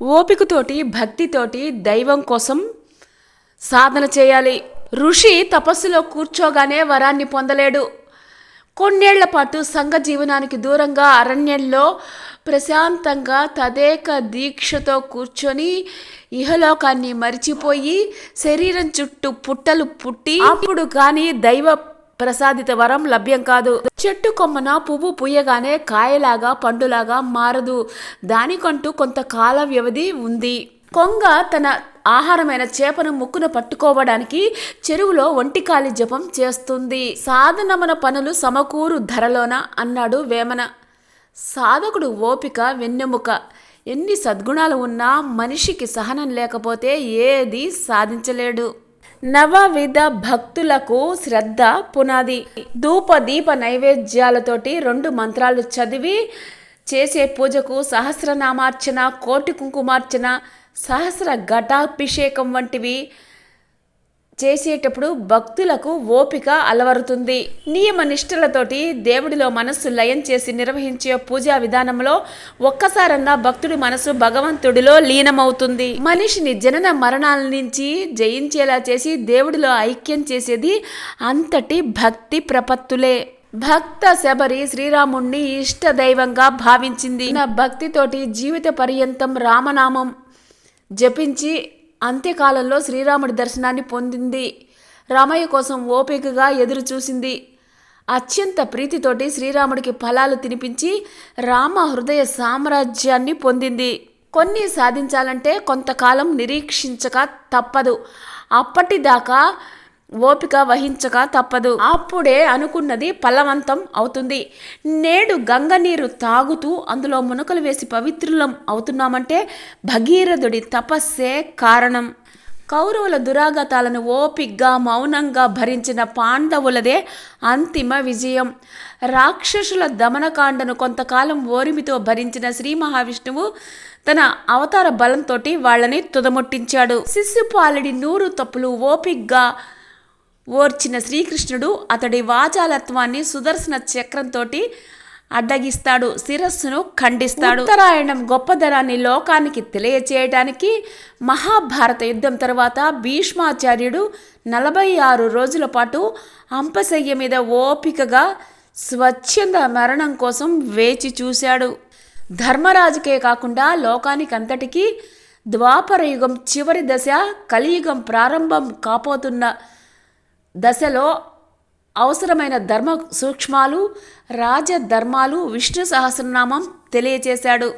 ఓపికతోటి భక్తితోటి దైవం కోసం సాధన చేయాలి. ఋషి తపస్సులో కూర్చోగానే వరాన్ని పొందలేడు. కొన్నేళ్ల పాటు సంఘ జీవనానికి దూరంగా అరణ్యంలో ప్రశాంతంగా తదేక దీక్షతో కూర్చొని ఇహలోకాన్ని మరిచిపోయి శరీరం చుట్టూ పుట్టలు పుట్టి అప్పుడు కానీ దైవ ప్రసాదిత వరం లభ్యం కాదు. చెట్టు కొమ్మన పువ్వు పూయగానే కాయలాగా పండులాగా మారదు. దానికంటూ కొంత కాల వ్యవధి ఉంది. కొంగ తన ఆహారమైన చేపను ముక్కున పట్టుకోవడానికి చెరువులో ఒంటికాలి జపం చేస్తుంది. సాధనమన పనులు సమకూరు ధరలోన అన్నాడు వేమన. సాధకుడు ఓపిక వెన్నెముక. ఎన్ని సద్గుణాలు ఉన్నా మనిషికి సహనం లేకపోతే ఏది సాధించలేడు. నవవిధ భక్తులకు శ్రద్ధ పునాది. ధూప దీప నైవేద్యాలతోటి 2 మంత్రాలు చదివి చేసే పూజకు సహస్రనామార్చన, కోటి కుంకుమార్చన, సహస్ర ఘటాభిషేకం వంటివి చేసేటప్పుడు భక్తులకు ఓపిక అలవరుతుంది. నియమ నిష్ఠలతోటి దేవుడిలో మనస్సు లయం చేసి నిర్వహించే పూజా విధానంలో ఒక్కసారన్నా భక్తుడి మనసు భగవంతుడిలో లీనమవుతుంది. మనిషిని జనన మరణాల నుంచి జయించేలా చేసి దేవుడిలో ఐక్యం చేసేది అంతటి భక్తి ప్రపత్తులే. భక్త శబరి శ్రీరాముణ్ణి ఇష్ట దైవంగా భావించింది. నా భక్తితోటి జీవిత పర్యంతం రామనామం జపించి అంత్యకాలంలో శ్రీరాముడి దర్శనాన్ని పొందింది. రామయ్య కోసం ఓపికగా ఎదురు చూసింది. అత్యంత ప్రీతితోటి శ్రీరాముడికి ఫలాలు తినిపించి రామ హృదయ సామ్రాజ్యాన్ని పొందింది. కొన్ని సాధించాలంటే కొంతకాలం నిరీక్షించక తప్పదు. అప్పటిదాకా ఓపిక వహించక తప్పదు. అప్పుడే అనుకున్నది ఫలవంతం అవుతుంది. నేడు గంగ నీరు తాగుతూ అందులో మునకలు వేసి పవిత్రులం అవుతున్నామంటే భగీరథుడి తపస్సే కారణం. కౌరవుల దురాగతాలను ఓపిగ్గా మౌనంగా భరించిన పాండవులదే అంతిమ విజయం. రాక్షసుల దమనకాండను కొంతకాలం ఓరిమితో భరించిన శ్రీ మహావిష్ణువు తన అవతార బలంతో వాళ్ళని తుదముట్టించాడు. శిశుపాలుడి 100 తప్పులు ఓపిగ్గా ఓర్చిన శ్రీకృష్ణుడు అతడి వాచాలత్వాన్ని సుదర్శన చక్రంతో అడ్డగిస్తాడు, శిరస్సును ఖండిస్తాడు. ఉత్తరాయణం గొప్పదనాన్ని లోకానికి తెలియచేయడానికి మహాభారత యుద్ధం తర్వాత భీష్మాచార్యుడు 46 రోజుల పాటు అంపశయ్య మీద ఓపికగా స్వచ్ఛంద మరణం కోసం వేచి చూశాడు. ధర్మరాజుకే కాకుండా లోకానికంతటికీ ద్వాపర యుగం చివరి దశ, కలియుగం ప్రారంభం కాపోతున్న దశలో అవసరమైన ధర్మ సూక్ష్మాలు, రాజధర్మాలు, విష్ణు సహస్రనామం తెలియచేశాడు.